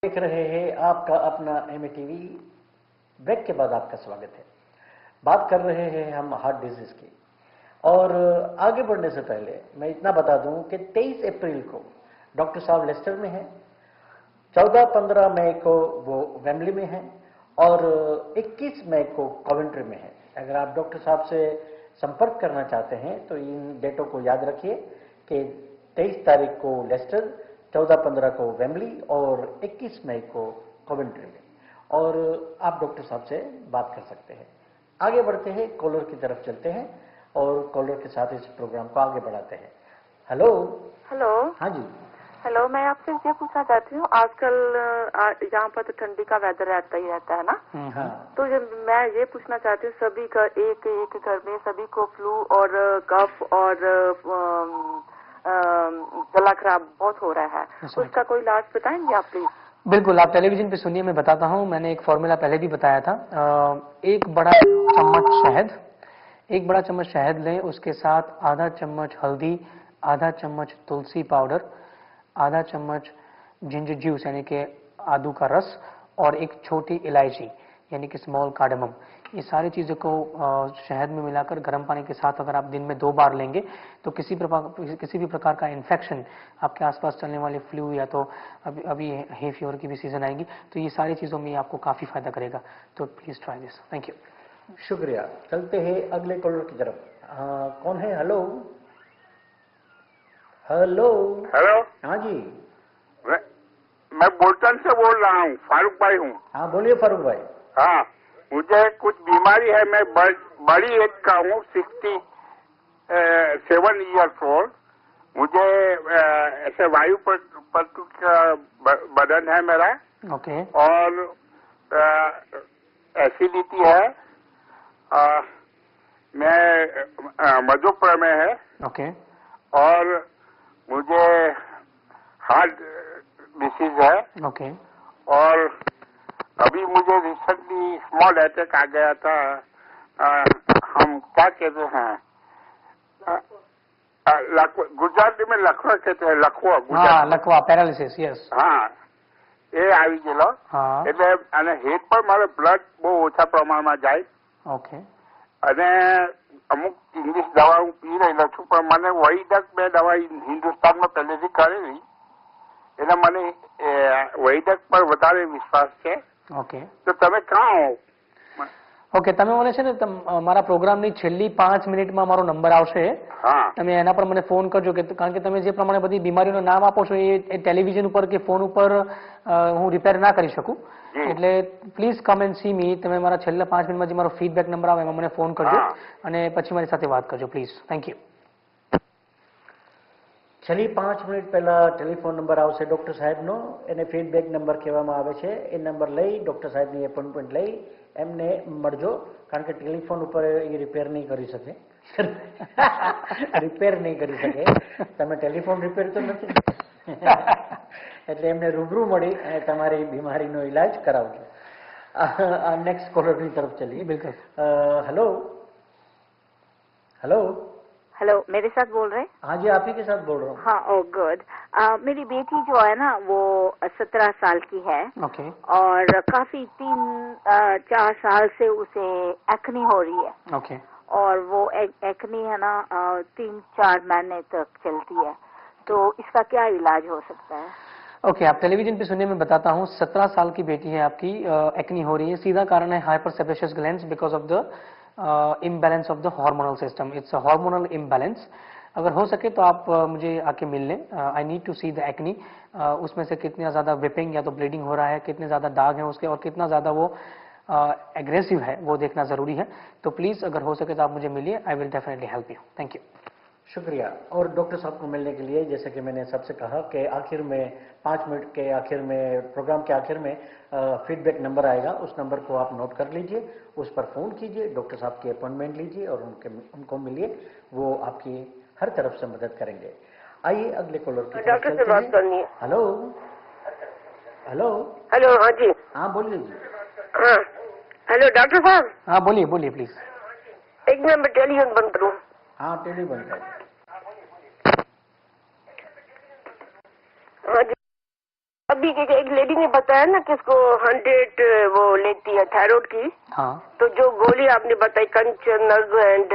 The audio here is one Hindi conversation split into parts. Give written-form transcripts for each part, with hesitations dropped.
देख रहे हैं आपका अपना एमए टीवी। ब्रेक के बाद आपका स्वागत है। बात कर रहे हैं हम हार्ट डिजीज की। और आगे बढ़ने से पहले मैं इतना बता दूं कि 23 अप्रैल को डॉक्टर साहब लेस्टर में हैं, 14-15 मई को वो वेम्बली में हैं और 21 मई को कॉवेंट्री में है। अगर आप डॉक्टर साहब से संपर्क करना चाहते हैं तो इन डेटों को याद रखिए कि 23 तारीख को लेस्टर, 14-15 को वेम्बली और 21 मई को कॉवेंट्री में। और आप डॉक्टर साहब से बात कर सकते हैं। आगे बढ़ते हैं, कॉलर की तरफ चलते हैं और कॉलर के साथ इस प्रोग्राम को आगे बढ़ाते हैं। हेलो। हेलो। हाँ जी। हेलो, मैं आपसे ये पूछना चाहती हूँ, आजकल यहाँ पर तो ठंडी का वेदर रहता ही रहता है ना। हाँ। तो मैं ये पूछना चाहती हूँ, सभी का एक एक घर में सभी को फ्लू और कफ और गला खराब बहुत हो रहा है, उसका कोई इलाज बताएंगे आप प्लीज? बिल्कुल, आप टेलीविजन पे सुनिए, मैं बताता हूँ। मैंने एक फॉर्मूला पहले भी बताया था। एक बड़ा चम्मच शहद लें, उसके साथ आधा चम्मच हल्दी, आधा चम्मच तुलसी पाउडर, आधा चम्मच जिंजर जूस यानी कि आदू का रस और एक छोटी इलायची यानी कि स्मॉल कार्डमम। ये सारी चीज़ों को शहद में मिलाकर गर्म पानी के साथ अगर आप दिन में 2 बार लेंगे तो किसी भी प्रकार का इन्फेक्शन, आपके आसपास चलने वाले फ्लू या तो अभी हे फीवर की भी सीजन आएगी, तो ये सारी चीज़ों में आपको काफ़ी फायदा करेगा। तो please try this. Thank you. शुक्रिया। चलते हैं अगले कॉलर की तरफ। कौन है? हेलो। हेलो। हेलो। हाँ जी। मैं बोल्टन से बोल रहा हूँ, फारूक भाई हूँ। हाँ बोलिए फारूक भाई। हाँ, मुझे कुछ बीमारी है। मैं बड़ी एज का हूँ, 67 ईयर्स ओल्ड। मुझे ऐसे वायु पट्टू का बदन है मेरा। ओके। और एसिडिटी है। मैं मधुप्र में है। ओके। और मुझे हार्ट डिसीज है। ओके। और अभी मुझे रिसेंटली स्मॉल अटैक आ गया था। हम क्या कहते हैं, गुजराती में लखवा कहते हैं, लखवा। हाँ, लकवा, पैरालिसिस। यस। हाँ, એ આવી ગયેલો. એટલે અને હેડ પર મારો બ્લડ બહુ ઓછા પ્રમાણમાં જાય. ઓકે. અને અમુક ઇંગ્લિશ દવા હું પી રહેલો છું, પણ મને વૈદક બે દવા હિન્દુસ્તાનમાં પહેલેથી કરેલી, એટલે મને વૈદક પર વધારે વિશ્વાસ છે. ઓકે. તો તમે કાં હો? ઓકે, તમે મને છે ને મારા પ્રોગ્રામની છેલ્લી 5 મિનિટમાં મારો નંબર આવશે. તમે એના પર મને ફોન કરજો, કારણ કે તમે જે પ્રમાણે બધી બીમારીઓના નામ આપો છો એ ટેલિવિઝન ઉપર કે ફોન ઉપર હું રિપેર ના કરી શકું. એટલે please come and see me. તમે મારા છેલ્લા 5 મિનિટમાં જે મારો ફીડબેક નંબર આવે એમાં મને ફોન કરજો અને પછી મારી સાથે વાત કરજો પ્લીઝ. Thank you. છેલ્લી 5 મિનિટ પહેલા ટેલિફોન નંબર આવશે ડોક્ટર સાહેબનો, એને ફીડબેક નંબર કહેવામાં આવે છે. એ નંબર લઈ ડોક્ટર સાહેબની એપોઇન્ટમેન્ટ લઈ એમને મળજો, કારણ કે ટેલિફોન ઉપર એ રિપેર નહીં કરી શકે. રિપેર નહીં કરી શકે. તમે ટેલિફોન રિપેર તો નથી, એટલે એમને રૂબરૂ મળી અને તમારી બીમારીનો ઈલાજ કરાવજો. નેક્સ્ટ કોલરની તરફ ચલીએ. બિલકુલ. हेलो हेलो हेलो, मेरे साथ बोल रहे हैं? हाँ जी, आप ही के साथ बोल रहा हूँ. हाँ, ओ गुड. मेरी बेटी जो है ना वो 17 साल की है. ओके. और काफी 3-4 साल से उसे एक्नी हो रही है. ओके. और वो एक्नी है ना 3-4 महीने तक चलती है, तो इसका क्या इलाज हो सकता है? ओके, आप टेलीविजन पे सुनिए, मैं बताता हूँ. 17 साल की बेटी है आपकी, एक्नी हो रही है. सीधा कारण है hyper sebaceous glands because of the imbalance of the hormonal system. It's a hormonal imbalance. अगर हो सके तो आप मुझे आके मिल लें. I need to see the acne. उसमें से कितना ज़्यादा विपिंग या तो ब्लीडिंग हो रहा है, कितने ज़्यादा दाग हैं उसके, और कितना ज़्यादा वो एग्रेसिव है, वो देखना ज़रूरी है. तो प्लीज़ अगर हो सके तो आप मुझे मिलिए. I will definitely help you. Thank you. शुक्रिया. और डॉक्टर साहब को मिलने के लिए, जैसे कि मैंने सबसे कहा कि आखिर में 5 मिनट के आखिर में, प्रोग्राम के आखिर में फीडबैक नंबर आएगा. उस नंबर को आप नोट कर लीजिए, उस पर फ़ोन कीजिए, डॉक्टर साहब की अपॉइंटमेंट लीजिए और उनको मिलिए. वो आपकी हर तरफ से मदद करेंगे. आइए अगले कॉलर की तरफ डॉक्टर से बात करनी है. Hello hello hello. हाँ जी. हाँ बोलिए जी. हाँ, हेलो डॉक्टर साहब. हाँ बोलिए बोलिए प्लीज़. एक मिनट में टेलीफोन बंद करूँ. हाँ, टेली बंद कर. हाँ जी. अभी एक लेडी ने बताया ना कि इसको 100 वो लेती है थायराइड की। हाँ, तो जो गोली आपने बताई कंचन नर्ग एंड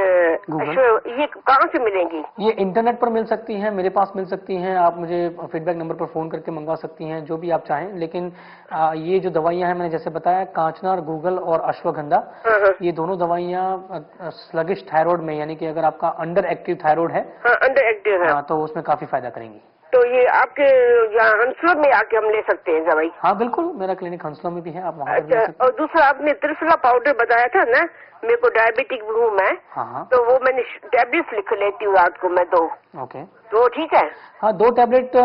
ये कहाँ से मिलेंगी? ये इंटरनेट पर मिल सकती हैं, मेरे पास मिल सकती हैं, आप मुझे फीडबैक नंबर पर फ़ोन करके मंगवा सकती हैं, जो भी आप चाहें। लेकिन ये जो दवाइयाँ हैं मैंने जैसे बताया, कांचनार, गूगल और अश्वगंधा, ये दोनों दवाइयाँ स्लगिश थायराइड में, यानी कि अगर आपका अंडर एक्टिव थायराइड है, अंडर एक्टिव है, तो उसमें काफ़ी फायदा करेंगी। तो ये आपके यहाँ हंसलो में आके हम ले सकते हैं दवाई? हाँ बिल्कुल, मेरा क्लिनिक हंसलो में भी है, आप वहाँ अच्छा, और दूसरा आपने त्रिफला पाउडर बताया था ना, मेरे को डायबिटिक हूँ मैं। हाँ, तो वो मैंने टैबलेट्स लिख लेती हूँ रात को मैं 2। ओके, तो ठीक है? हाँ, 2 टैबलेट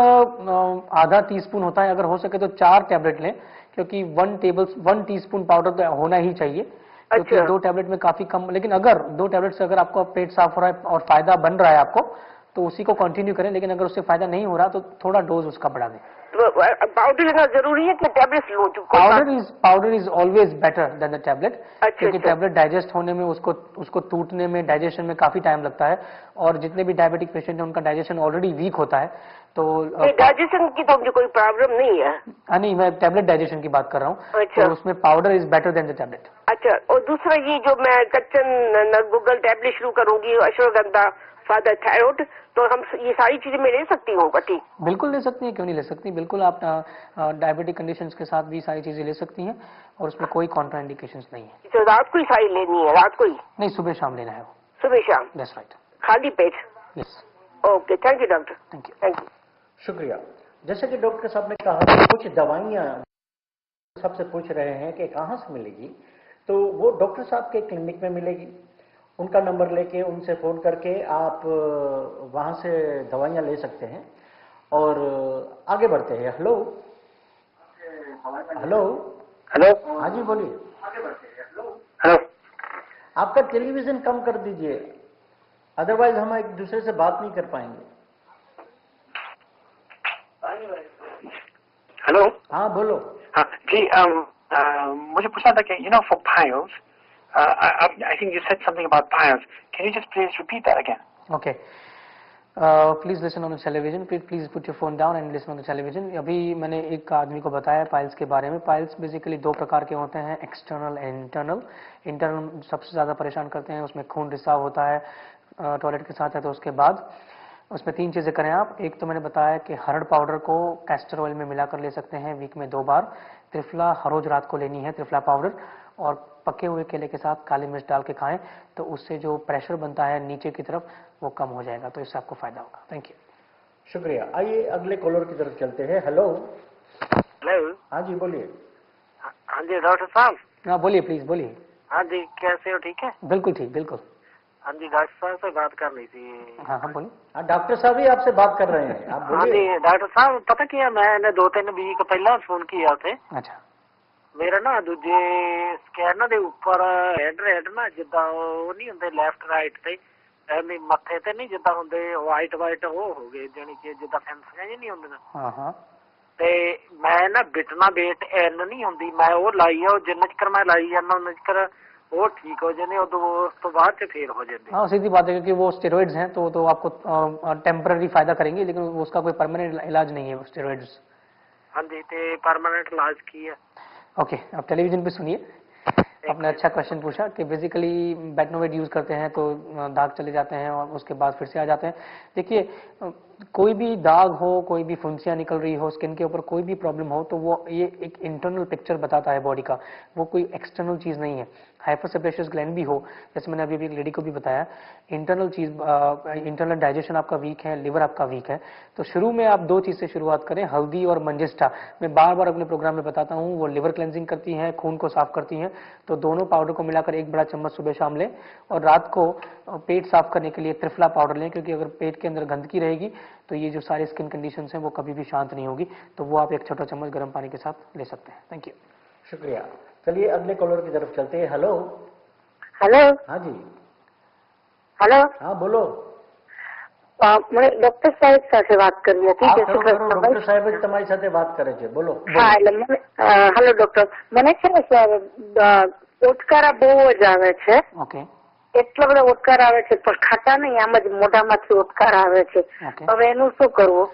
आधा टीस्पून होता है, अगर हो सके तो 4 टैबलेट लें, क्योंकि 1 टीस्पून पाउडर तो होना ही चाहिए, क्योंकि 2 टैबलेट में काफी कम। लेकिन अगर 2 टैबलेट से अगर आपका पेट साफ हो रहा है और फायदा बन रहा है आपको, तो उसी को कंटिन्यू करें। लेकिन अगर उससे फायदा नहीं हो रहा तो थोड़ा डोज उसका बढ़ा दें। तो पाउडर लेना जरूरी है कि टैबलेट्स लूं? Powder is always better than the tablet, क्योंकि अच्छा। टैबलेट डाइजेस्ट होने में, उसको टूटने में, डाइजेशन में काफी टाइम लगता है, और जितने भी डायबिटिक पेशेंट हैं उनका डाइजेशन ऑलरेडी वीक होता है। तो डाइजेशन की तो मुझे कोई प्रॉब्लम नहीं है। नहीं, मैं टैबलेट डाइजेशन की बात कर रहा हूँ। अच्छा। तो उसमें powder is better than the tablet. अच्छा, और दूसरा ये जो मैं कच्चन गूगल टैबलेट शुरू करूंगी, अश्वगंधा फादर थायराइड, तो हम ये सारी चीजें मैं ले सकती हूँ? कटी बिल्कुल ले सकती हैं, क्यों नहीं ले सकती, बिल्कुल आप डायबिटिक कंडीशंस के साथ भी सारी चीजें ले सकती हैं, और उसमें कोई कॉन्ट्राइंडिकेशंस नहीं है। तो रात को ही सारी लेनी है? रात को ही नहीं, सुबह शाम लेना है वो। सुबह शाम? That's right. खाली पेट? Yes. Okay, thank you doctor. Thank you. Thank you. शुक्रिया। जैसे कि डॉक्टर साहब ने कहा कि कुछ दवाइयाँ सबसे पूछ रहे हैं कि कहाँ से मिलेगी, तो वो डॉक्टर साहब के क्लिनिक में मिलेगी। उनका नंबर लेके उनसे फ़ोन करके आप वहाँ से दवाइयाँ ले सकते हैं। और आगे बढ़ते हैं। हेलो हेलो हेलो, हाँ जी बोलिए। हेलो, आपका टेलीविज़न कम कर दीजिए, अदरवाइज हम एक दूसरे से बात नहीं कर पाएंगे। हेलो। हाँ बोलो। हाँ जी, मुझे पूछना था कि for piles, I think you said something about piles. Can you just please repeat that again? Okay. Please listen on the television. Please put your phone down and listen on the television. अभी मैंने एक आदमी को बताया पाइल्स के बारे में। पाइल्स बेसिकली 2 प्रकार के होते हैं, एक्सटर्नल एंड इंटरनल। इंटरनल सबसे ज़्यादा परेशान करते हैं, उसमें खून रिसाव होता है टॉयलेट के साथ है, तो उसके बाद उसमें 3 चीज़ें करें आप। एक तो मैंने बताया कि हर्ड पाउडर को कैस्टर ऑयल में मिलाकर ले सकते हैं वीक में 2 बार। त्रिफला हर रोज रात को लेनी है, त्रिफला पाउडर, और पके हुए केले के साथ काली मिर्च डाल के खाएं, तो उससे जो प्रेशर बनता है नीचे की तरफ वो कम हो जाएगा, तो इससे आपको फायदा होगा। Thank you. शुक्रिया। आइए अगले कॉलर की तरफ चलते हैं। हेलो। हेलो। हाँ जी बोलिए। हाँ जी डॉक्टर साहब। हाँ बोलिए, प्लीज बोलिए। हाँ जी, कैसे हो? ठीक है? बिल्कुल ठीक, बिल्कुल। हाँ जी, डॉक्टर साहब से बात करनी थी। हाँ हाँ बोलिए। हाँ डॉक्टर साहब ही आपसे बात कर रहे हैं, आप हाँ बोलिए। जी डॉक्टर साहब, पता क्या, मैंने 2-3 ਵੀਕ ਪਹਿਲਾਂ ਫੋਨ ਕੀਤਾ थे। अच्छा। ਮੇਰਾ ਨਾ ਦੂਜੇ ਸਕੈਨ ਦੇ ਉੱਪਰ ਹੈਡ ਨਾ ਜਿੱਦਾਂ ਉਹ ਨਹੀਂ ਹੁੰਦੇ ਲੈਫਟ ਰਾਈਟ ਤੇ, ਐਵੇਂ ਮੱਥੇ ਤੇ ਨਹੀਂ ਜਿੱਦਾਂ ਹੁੰਦੇ ਵਾਈਟ ਉਹ ਹੋ ਗਏ, ਜਾਨੀ ਕਿ ਜਿੱਦਾਂ ਫੈਂਸੀਆਂ ਜਿਹੀ ਨਹੀਂ ਹੁੰਦੀਆਂ। हाँ हाँ। ਤੇ ਮੈਂ ਨਾ ਬਿਟਨਾ ਵੇਟ ਐਨ ਨਹੀਂ ਹੁੰਦੀ, ਮੈਂ ਉਹ ਲਾਈ ਆ, ਉਹ ਜਿੰਨਾ ਚਿਰ ਮੈਂ ਲਾਈ ਜਾਂਦਾ ਉਹਨਾਂ ਚਿਰ वो ठीक हो जाने, और उस तो बाद से फिर हो जाते। हाँ सीधी बात है, क्योंकि वो स्टेरॉइड्स हैं तो आपको टेम्पररी फायदा करेंगे, लेकिन उसका कोई परमानेंट इलाज नहीं है स्टेरॉइड्स। हाँ जी, तो परमानेंट इलाज की है। ओके, अब टेलीविजन पे सुनिए। आपने अच्छा क्वेश्चन पूछा कि बेसिकली बेटनोवेट यूज करते हैं तो दाग चले जाते हैं और उसके बाद फिर से आ जाते हैं। देखिए, कोई भी दाग हो, कोई भी फुंसियां निकल रही हो, स्किन के ऊपर कोई भी प्रॉब्लम हो, तो वो ये एक इंटरनल पिक्चर बताता है बॉडी का, वो कोई एक्सटर्नल चीज नहीं है। हाइपरसेप्रेशियस ग्लैंड भी हो, जैसे मैंने अभी एक लेडी को भी बताया, इंटरनल चीज, इंटरनल डाइजेशन आपका वीक है, लिवर आपका वीक है, तो शुरू में आप 2 चीज से शुरुआत करें, हल्दी और मंजिस्टा। मैं बार बार अपने प्रोग्राम में बताता हूँ, वो लिवर क्लेंजिंग करती हैं, खून को साफ करती हैं, तो दोनों पाउडर को मिलाकर 1 बड़ा चम्मच सुबह शाम लें, और रात को पेट साफ करने के लिए त्रिफला पाउडर लें, क्योंकि अगर पेट के अंदर गंदगी रहेगी तो ये जो सारे स्किन कंडीशंस हैं वो कभी भी शांत नहीं होगी, तो वो आप 1 छोटा चम्मच गर्म पानी के साथ ले सकते हैं। Thank you. शुक्रिया। चलिए अगले कॉलर की तरफ चलते हैं। हेलो। हेलो। हाँ जी। हेलो। हाँ बोलो। મને ડોક્ટર સાહેબ સાથે વાત કરવી હતી। ડોક્ટર સાહેબ જ તમારી સાથે વાત કરે છે, બોલો। હા, એટલે મને હેલો ડોક્ટર, મને છે ને ઓટકારા બહુ જ આવે છે। ઓકે। એટલા બધા ઓટકાર આવે છે, પણ ખાતા નહીં, આમ જ મોઢામાંથી ઓટકાર આવે છે। હવે એનું શું કરવું?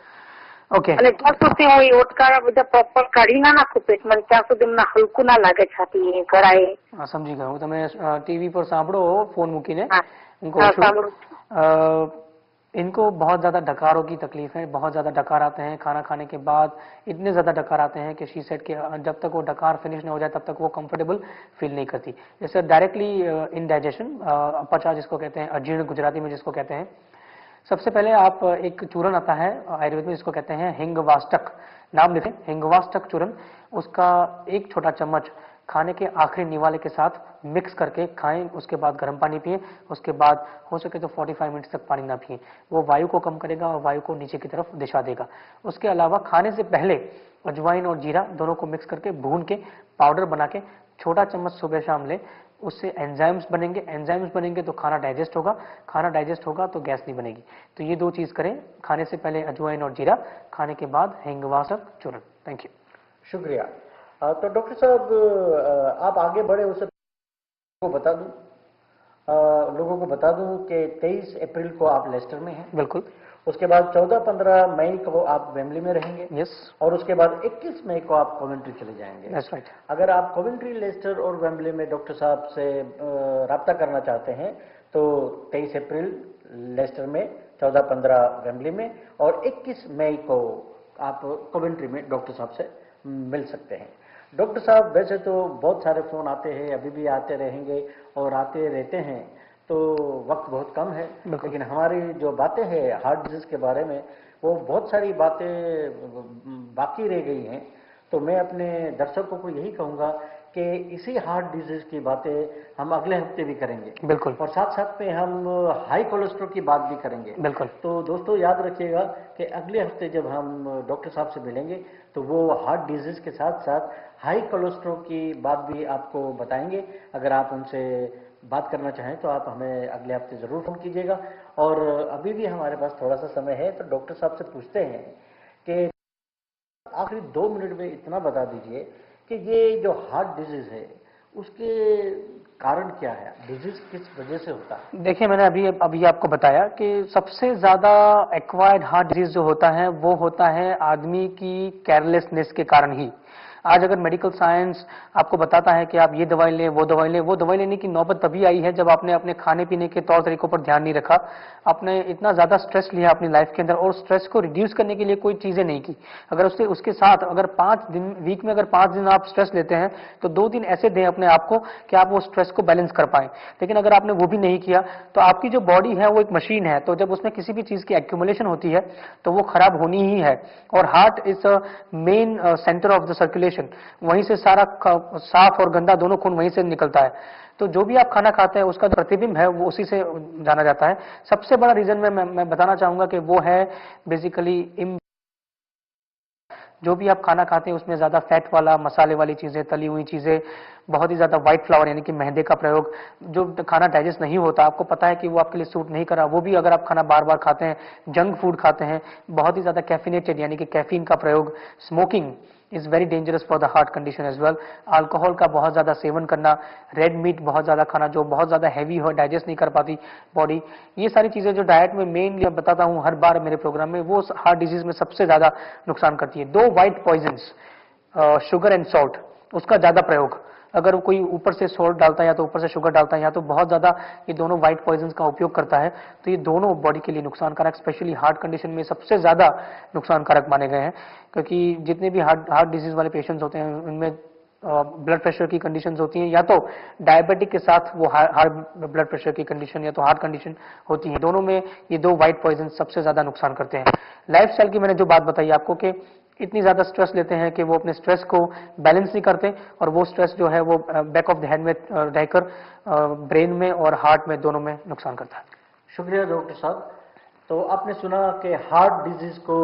ઓકે અને ત્યાં સુધી હું એ ઓટકારા બધા પ્રોપર કાઢી ના નાખું પેટમાં, ત્યાં સુધી મને હલકું ના લાગે છાતી કરાય. સમજી ગયો. તમે ટીવી पर સાંભળો फोन મૂકીને. हाँ, હું કહું हाँ, છું સાંભળું. इनको बहुत ज़्यादा डकारों की तकलीफ है, बहुत ज़्यादा डकार आते हैं खाना खाने के बाद, इतने ज़्यादा डकार आते हैं कि शी सेड के जब तक वो डकार फिनिश नहीं हो जाए तब तक वो कंफर्टेबल फील नहीं करती. जैसे डायरेक्टली इनडाइजेशन, अपचा जिसको कहते हैं, अजीर्ण गुजराती में जिसको कहते हैं. सबसे पहले आप एक चूरन आता है आयुर्वेद में जिसको कहते हैं हिंगवाष्टक, नाम लिखें हिंगवाष्टक चूरन. उसका एक छोटा चम्मच खाने के आखिरी निवाले के साथ मिक्स करके खाएं. उसके बाद गर्म पानी पिए. उसके बाद हो सके तो 45 मिनट तक पानी ना पिए. वो वायु को कम करेगा और वायु को नीचे की तरफ दिशा देगा. उसके अलावा खाने से पहले अजवाइन और जीरा दोनों को मिक्स करके भून के पाउडर बना के छोटा चम्मच सुबह शाम लें. उससे एंजाइम्स बनेंगे. एंजाइम्स बनेंगे तो खाना डाइजेस्ट होगा. खाना डाइजेस्ट होगा तो गैस नहीं बनेगी. तो ये दो चीज करें, खाने से पहले अजवाइन और जीरा, खाने के बाद हिंगवाष्टक चूर्ण. Thank you. शुक्रिया. तो डॉक्टर साहब आप आगे बढ़े उससे को बता दूं, लोगों को बता दूं कि 23 अप्रैल को आप लेस्टर में हैं. बिल्कुल. उसके बाद 14-15 मई को आप वेम्बली में रहेंगे. यस. और उसके बाद 21 मई को आप कोवेंट्री चले जाएंगे. That's right. अगर आप कोवेंट्री, लेस्टर और वेम्बली में डॉक्टर साहब से राब्ता करना चाहते हैं तो 23 अप्रैल लेस्टर में, 14-15 वेम्बली में और 21 मई को आप कोवेंट्री में डॉक्टर साहब से मिल सकते हैं. डॉक्टर साहब वैसे तो बहुत सारे फोन आते हैं, अभी भी आते रहेंगे और आते रहते हैं, तो वक्त बहुत कम है. लेकिन हमारी जो बातें हैं हार्ट डिजीज के बारे में, वो बहुत सारी बातें बाकी रह गई हैं. तो मैं अपने दर्शकों को यही कहूँगा कि इसी हार्ट डिजीज की बातें हम अगले हफ्ते भी करेंगे. बिल्कुल. और साथ साथ में हम हाई कोलेस्ट्रॉल की बात भी करेंगे. बिल्कुल. तो दोस्तों याद रखिएगा कि अगले हफ्ते जब हम डॉक्टर साहब से मिलेंगे तो वो हार्ट डिजीज के साथ साथ हाई कोलेस्ट्रॉल की बात भी आपको बताएंगे. अगर आप उनसे बात करना चाहें तो आप हमें अगले हफ्ते जरूर फोन कीजिएगा. और अभी भी हमारे पास थोड़ा सा समय है, तो डॉक्टर साहब से पूछते हैं कि आखिरी 2 मिनट में इतना बता दीजिए कि ये जो हार्ट डिजीज है उसके कारण क्या है, डिजीज किस वजह से होता है? देखिए, मैंने अभी आपको बताया कि सबसे ज्यादा एक्वायर्ड हार्ट डिजीज जो होता है वो होता है आदमी की केयरलेसनेस के कारण ही. आज अगर मेडिकल साइंस आपको बताता है कि आप ये दवाई लें, वो दवाई लें, वो दवाई लेने की नौबत तभी आई है जब आपने अपने खाने पीने के तौर तरीकों पर ध्यान नहीं रखा. आपने इतना ज्यादा स्ट्रेस लिया अपनी लाइफ के अंदर और स्ट्रेस को रिड्यूस करने के लिए कोई चीजें नहीं की. अगर उसके साथ अगर 5 दिन वीक में अगर 5 दिन आप स्ट्रेस लेते हैं तो 2 दिन ऐसे दें अपने आप को कि आप वो स्ट्रेस को बैलेंस कर पाएं. लेकिन अगर आपने वो भी नहीं किया तो आपकी जो बॉडी है वो एक मशीन है, तो जब उसमें किसी भी चीज की एक्यूमुलेशन होती है तो वो खराब होनी ही है. और heart is main centre of the circulation. वहीं से सारा साफ और गंदा दोनों खून वहीं से निकलता है. तो जो भी आप खाना खाते हैं उसका जो प्रतिबिंब है वो उसी से जाना जाता है. सबसे बड़ा रीजन मैं बताना चाहूंगा कि वो है बेसिकली जो भी आप खाना खाते हैं उसमें ज्यादा फैट वाला, मसाले वाली चीजें, तली हुई चीजें, बहुत ही ज्यादा व्हाइट फ्लावर यानी कि मैदे का प्रयोग, जो खाना डाइजेस्ट नहीं होता, आपको पता है कि वो आपके लिए सूट नहीं कर रहा, वो भी अगर आप खाना बार बार खाते हैं, जंक फूड खाते हैं, बहुत ही ज्यादा कैफिनेटेड यानी कि कैफीन का प्रयोग, smoking is very dangerous for the heart condition as well. Alcohol का बहुत ज्यादा सेवन करना, रेड मीट बहुत ज्यादा खाना जो बहुत ज्यादा हैवी हो, डाइजेस्ट नहीं कर पाती बॉडी, ये सारी चीजें जो डाइट में मेनली बताता हूं हर बार मेरे प्रोग्राम में, वो हार्ट डिजीज में सबसे ज्यादा नुकसान करती है. 2 white poisons, sugar and salt, उसका ज्यादा प्रयोग, अगर कोई ऊपर से सॉल्ट डालता है या तो ऊपर से शुगर डालता है या तो बहुत ज्यादा ये दोनों व्हाइट पॉइजन्स का उपयोग करता है, तो ये दोनों बॉडी के लिए नुकसानकारक, स्पेशली हार्ट कंडीशन में सबसे ज्यादा नुकसानकारक माने गए हैं. क्योंकि जितने भी हार्ट डिजीज वाले पेशेंट्स होते हैं उनमें ब्लड प्रेशर की कंडीशंस होती हैं, या तो डायबिटिक के साथ वो हार्ट ब्लड प्रेशर की कंडीशन या तो हार्ट कंडीशन होती है. दोनों में ये 2 व्हाइट पॉइजन सबसे ज्यादा नुकसान करते हैं. लाइफस्टाइल की मैंने जो बात बताई आपको कि इतनी ज्यादा स्ट्रेस लेते हैं कि वो अपने स्ट्रेस को बैलेंस नहीं करते और वो स्ट्रेस जो है वो बैक ऑफ द हेड में रहकर ब्रेन में और हार्ट में दोनों में नुकसान करता है. शुक्रिया डॉक्टर साहब. तो आपने सुना कि हार्ट डिजीज को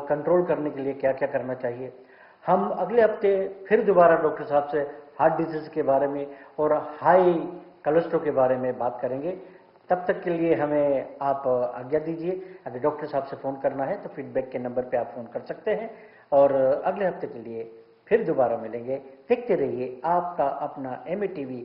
कंट्रोल करने के लिए क्या क्या करना चाहिए. हम अगले हफ्ते फिर दोबारा डॉक्टर साहब से हार्ट डिजीज के बारे में और हाई कोलेस्ट्रॉल के बारे में बात करेंगे. तब तक के लिए हमें आप आज्ञा दीजिए. अगर डॉक्टर साहब से फोन करना है तो फीडबैक के नंबर पे आप फोन कर सकते हैं. और अगले हफ्ते के लिए फिर दोबारा मिलेंगे. देखते रहिए आपका अपना MATV.